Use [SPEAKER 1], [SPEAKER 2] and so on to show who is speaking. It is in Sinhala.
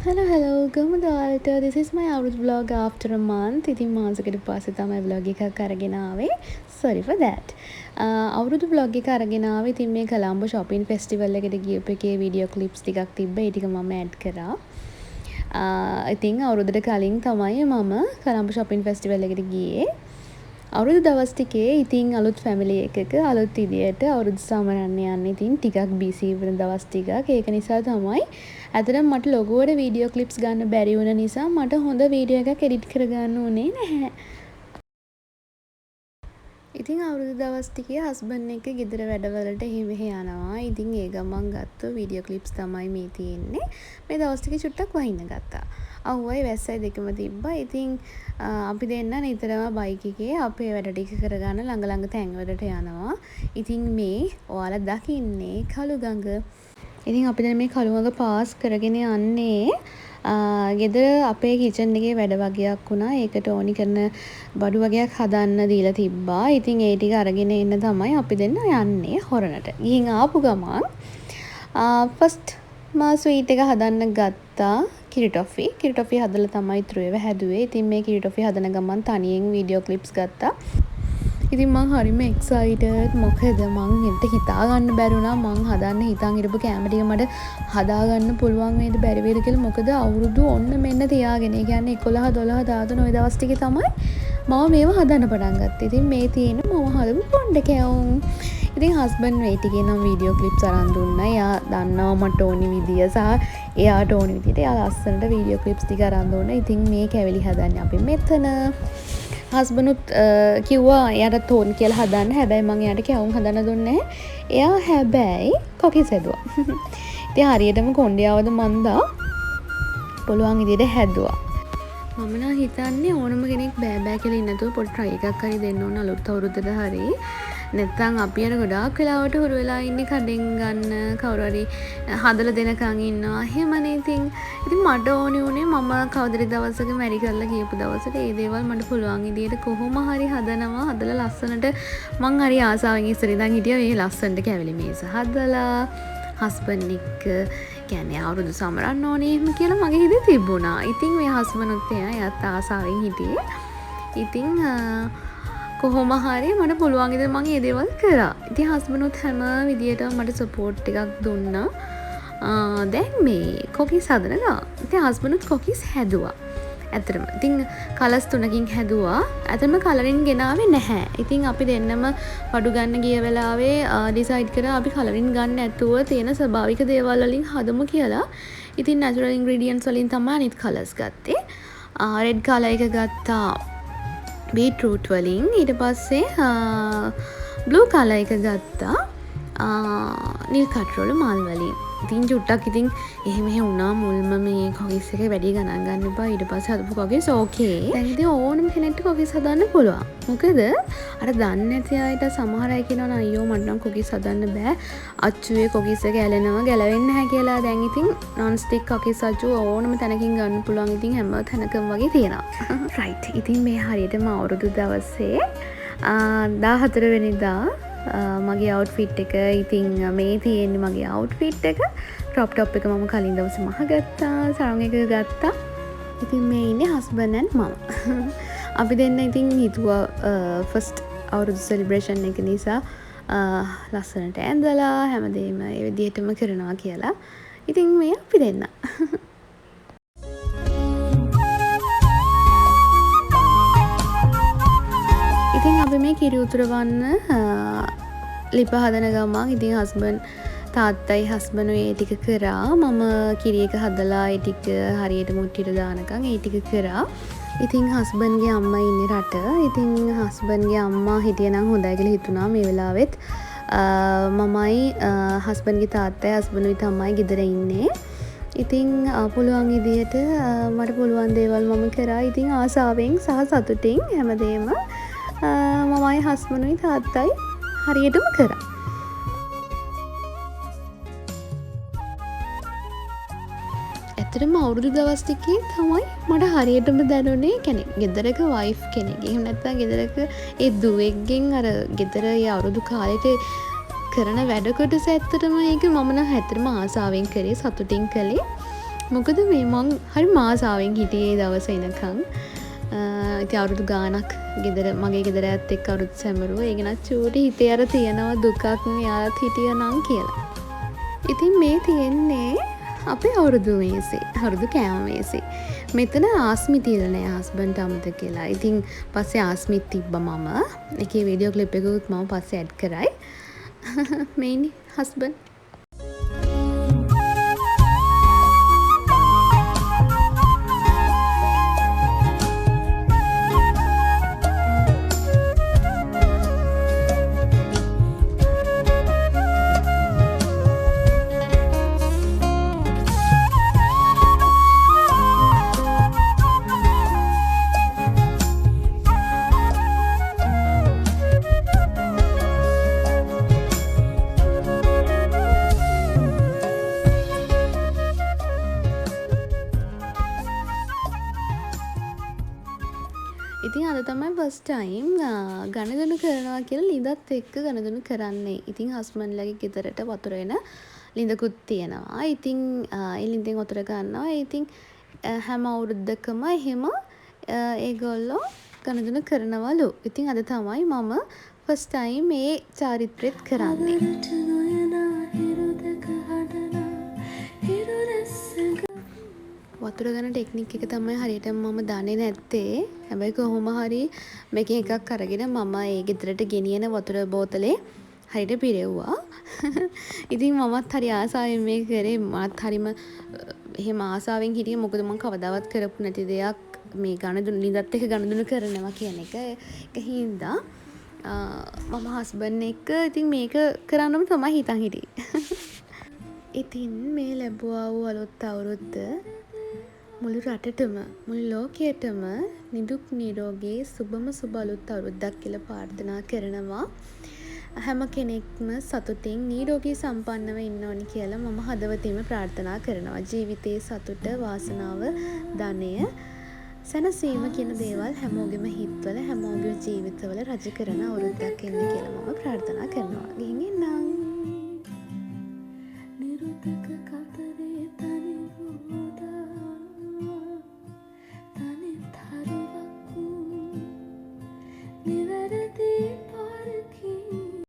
[SPEAKER 1] Hello, කොහොමද ඔයාලට? This is my outdoor vlog after a month. ඉතින් මාසෙකට පස්සේ තමයි vlog එකක් අරගෙන ආවේ. Sorry for that. අවුරුදු vlog එක අරගෙන ආවේ. ඉතින් මේ කොළඹ shopping festival එකට ගියපු එකේ video clips ටිකක් තිබ්බ. ඒ ටික මම add කරා. ඉතින් අවුරුද්දට කලින් තමයි මම කොළඹ shopping festival එකට ගියේ. අවුරුදු දවස් ටිකේ ඉතින් අලුත් ෆැමිලි එකක අලුත් ඉදියට අවුරුදු සමරන්න යන්නේ. ඉතින් ටිකක් බිසි වෙන දවස් ටිකක්. ඒක නිසා තමයි ඇත්තටම මට ලොගුවට වීඩියෝ ක්ලිප්ස් ගන්න බැරි වුණ නිසා මට හොඳ වීඩියෝ එකක් එඩිට් කරගන්න උනේ නැහැ. ඉතින් අවුරුදු දවස් ටිකේ හස්බන්ඩ් එක්ක ගෙදර වැඩවලට මෙහෙ යනවා. ඉතින් ඒ ගමන් ගත්ත වීඩියෝ ක්ලිප්ස් තමයි මේ තියෙන්නේ. මේ දවස් ටිකේ චුට්ටක් වහින්න ගත්තා. අවුවයි වැස්සයි දෙකම තිබ්බා. ඉතින් අපි දෙන්න නිතරම බයික් එකේ අපේ වැඩ ටික කරගන්න ළඟ තැන්වලට යනවා. ඉතින් මේ ඔයාලා දකින්නේ කළුගඟ. ඉතින් අපි දැන් මේ කළුගඟ පාස් කරගෙන යන්නේ ගෙදර අපේ කිචන් එකේ වැඩ වගයක් වුණා. ඒකට ඕනි කරන බඩු වගයක් හදන්න දීලා තිබ්බා. ඉතින් ඒ ටික අරගෙන එන්න තමයි අපි දෙන්න යන්නේ හොරණට. ගිහින් ආපු ගමන් ෆස්ට් මා ස්වීට් එක හදන්න ගත්තා. කිරි ටොෆි හදලා තමයි ත්‍රුවේව හැදුවේ. ඉතින් මේ කිරි ටොෆි හදන ගමන් තනියෙන් වීඩියෝ ක්ලිප්ස් ගත්තා. ඉතින් මං හරිම එක්සයිටඩ්. මොකද මං හිත හිතා ගන්න බැරුණා මං හදන්න හිතන් හිටපු කැම ටික මට හදා ගන්න පුළුවන් වේද බැරි වේද කියලා. මොකද අවුරුදු ඔන්න මෙන්න තියාගෙන. ඒ කියන්නේ 11 12 13 ওই දවස් ටිකේ තමයි මම මේව හදන්න පටන් ගත්තේ. ඉතින් මේ තියෙන මම හදපු පොණ්ඩ කැවුම්. ඉතින් හස්බන්ඩ් මේ ටිකේ නම් වීඩියෝ ක්ලිප්ස් අරන් දුන්නා. එයා දන්නවා මට ඕනි විදිය සහ එයාට ඕනි විදියට එයා ලස්සනට වීඩියෝ ක්ලිප්ස් ටික අරන් දුන්නා. ඉතින් මේ කැවිලි හදන්නේ අපි මෙතන. හස්බන්ඩ්ුත් කිව්වා එයාට ඕනි කියලා හදන්න. හැබැයි මං එයාට කැවුම් හදන්න දුන්නේ නැහැ. එයා හැබැයි කොකිස් හැදුවා. ඉතින් හරියටම කොණ්ඩේ මන්දා පුළුවන් විදියට හැදුවා. මම නම් හිතන්නේ ඕනම කෙනෙක් බෑ කියලා ඉන්න නැතුව පොඩි try එකක් හරි දෙන්න ඕන අලුත් අවුරුද්දට හරි. නැත්තම් අපි අර ගොඩාක් වෙලාවට හුරු වෙලා ඉන්නේ කඩෙන් ගන්න කවුරු හරි හදලා දෙනකන් ඉන්නවා. එහෙමනේ ඉතින් මට ඕනේ උනේ මම කවදරි දවසක මැරි කරලා ගියපු දවසට ඒ දේවල් මට පුළුවන් විදියට කොහොම හරි හදනවා. හදලා ලස්සනට මං හරි ආසාවෙන් ඉස්සර ඉඳන් හිටියා මේ ලස්සනට කැවිලි මේස හදලා හස්බන්ඩ් එක්ක කියන්නේ අවුරුදු සමරන්න ඕනේ එහෙම කියලා මගේ හිතේ තිබුණා. ඉතින් මේ හස්බන්ඩ්ුත් එයාත් ආසාවෙන් හිටියේ. ඉතින් කොහොම හරි මට පුළුවන් විදිහට මම මේ දේවල් කරා. ඉතින් හස්බන්ඩ්ුත් හැම විදියටම මට සපෝට් එකක් දුන්නා. දැන් මේ කොකිස් හදනවා. ඉතින් හස්බන්ඩ්ුත් කොකිස් හැදුවා. ඇත්තටම ඉතින් කලර්ස් 3කින් හැදුවා. ඇත්තටම කලරින් ගෙනාවේ නැහැ. ඉතින් අපි දෙන්නම වඩු ගන්න ගිය වෙලාවේ ඩිසයිඩ් කරා අපි කලරින් ගන්න නැතුව තියෙන ස්වභාවික දේවල් වලින් හදමු කියලා. ඉතින් නැචරල් ඉන්ග්‍රීඩියන්ට්ස් වලින් තමයි අනිත් කලර්ස් ගත්තේ. රෙඩ් කලර් එක ගත්තා බීට්රූට් වලින්. ඊට පස්සේ බ්ලූ කලර් එක ගත්තා නිල් කටරොළු මල් වලින්. ඉතින් චුට්ටක් ඉතින් එහෙම වුණා මුල්ම මේ කොකිස් එක වැඩි ගණන් ගන්න එපා. ඊට පස්සේ හදපු කොකිස් ඕකේ. දැන් ඉතින් ඕනම කෙනෙක්ට කොකිස් හදන්න පුළුවන්. මොකද අර දන්නේ නැති අයට සමහර අය කියනවා අයියෝ මට නම් කොකිස් හදන්න බෑ. අච්චුවේ කොකිස් එක ඇලෙනවා ගැලවෙන්නේ නැහැ කියලා. දැන් ඉතින් non stick කොකිස් අච්චුව ඕනම තැනකින් ගන්න පුළුවන්. ඉතින් හැම තැනකම වගේ තියෙනවා. right. ඉතින් මේ හරියටම අවුරුදු දවසේ 14 වෙනිදා මගේ අවුට්ෆිට් එක. ඉතින් මේ තියෙන්නේ මගේ අවුට්ෆිට් එක. ක්‍රොප් টොප් එක මම කලින් දවසේ මහගත්තා. සරම් එක ගත්තා. ඉතින් මේ ඉන්නේ හස්බන්ඩ් ඇන්ඩ් මම. අපි දෙන්න ඉතින් හිතුවා ෆස්ට් අවුරුදු සෙලිබ්‍රේෂන් එක නිසා ලස්සනට ඇඳලා හැමදේම ඒ විදිහටම කරනවා කියලා. ඉතින් මේ අපි දෙන්න. ඉතින් අපි මේ කිරි උතුරවන්න ලිප හදන ගමන් ඉතින් හස්බන්ඩ් තාත්තයි හස්බන්ඩ් ඒ ටික කරා. මම කිරි එක හදලා ඒ ටික හරියට මුට්ටියට දානකම් ඒ ටික කරා. ඉතින් හස්බන්ඩ්ගේ අම්මා ඉන්නේ රට. ඉතින් හස්බන්ඩ්ගේ අම්මා හිටියනම් හොඳයි කියලා හිතුණා මේ වෙලාවෙත්. මමයි හස්බන්ඩ්ගේ තාත්තයි හස්බන්ඩ්ගේ තමයි ගෙදර ඉන්නේ. ඉතින් පුළුවන් විදියට මට පුළුවන් දේවල් මම කරා. ඉතින් ආසාවෙන් සහ සතුටින් හැමදේම මමයි හස්බන්ඩ්ුයි තාත්තයි හරියටම කරා. ඇත්තටම අවුරුදු දවස් ටිකේ තමයි මට හරියටම දැනුනේ කෙනෙක් ගෙදරක වයිෆ් කෙනෙක්. එහෙම නැත්නම් ගෙදරක ඒ දුවෙක්ගෙන් අර ගෙදර ඒ අවුරුදු කාලෙට කරන වැඩ කොටස ඇත්තටම ඒක මම නම් ඇත්තටම ආසාවෙන් කරේ සතුටින් කළේ. මොකද මේ මං හරි මාසාවෙන් හිටියේ දවස එනකං. ඉතින් අවුරුදු ගාණක් මගේ ගෙදර ඇත් එක්ක අවුරුදු සැමරුවා. ඒ ගෙනත් චූටි හිතේ අර තියෙනවා දුකක් යාලත් හිටියනම් කියලා. ඉතින් මේ තියෙන්නේ අපේ අවුරුදු මේසේ. අවුරුදු කෑම මේසේ. මෙතන ආස්මි තියලා නෑ හස්බන්ඩ් අමතක කියලා. ඉතින් පස්සේ ආස්මිත් තිබ්බා මම. ඒකේ වීඩියෝ ක්ලිප් එකකුත් මම පස්සේ ඇඩ් කරයි. මේනි හස්බන්ඩ්. ඉතින් අද තමයි ෆස්ට් ටයිම් ගණදනු කරනවා කියලා ලිඳත් එක්ක ගණදනු කරන්නේ. ඉතින් හස්බන්ඩ්ලාගේ ගෙදරට වතුර එන ලිඳකුත් තියෙනවා. ඉතින් ඒ ලිඳෙන් වතුර ගන්නවා. ඉතින් හැම අවුරුද්දකම එහෙම ඒගොල්ලෝ ගණදනු කරනවලු. ඉතින් අද තමයි මම ෆස්ට් ටයිම් මේ චාරිත්‍රෙත් කරන්නේ. වතුර ගන්න ටෙක්නික් එක තමයි හරියටම මම දන්නේ නැත්තේ. හැබැයි කොහොම හරි මේකෙන් එකක් අරගෙන මම ඒ ගෙදරට ගෙනියන වතුර බෝතලේ හරියට පිරෙව්වා. ඉතින් මමත් හරි ආසාවෙන් මේක කරේ. මාත් හරිම එහෙම ආසාවෙන් හිටියේ. මොකද මම කවදාවත් කරපු නැති දෙයක් මේ ගණදුණු ලිඳත් එක්ක ගණදුණු කරනවා කියන එක. ඒක හින්දා මම හස්බන්ඩ් එක්ක ඉතින් මේක කරන්නම තමයි හිතන් හිටියේ. ඉතින් මේ ලැබුවා වූ අලුත් අවුරුද්ද මුළු රටටම මුළු ලෝකයටම නිදුක් නිරෝගී සුබම සුබ අලුත් අවුරුද්දක් කියලා ප්‍රාර්ථනා කරනවා. හැම කෙනෙක්ම සතුටින් නිරෝගී සම්පන්නව ඉන්න ඕනි කියලා මම හදවතින්ම ප්‍රාර්ථනා කරනවා. ජීවිතයේ සතුට, වාසනාව, ධනය, සැනසීම කියන දේවල් හැමෝගෙම හිත්වල හැමෝගෙම ජීවිතවල රජ කරන අවුරුද්දක් එන්න කියලා මම ප්‍රාර්ථනා කරනවා. ගිහින් එන්නම්.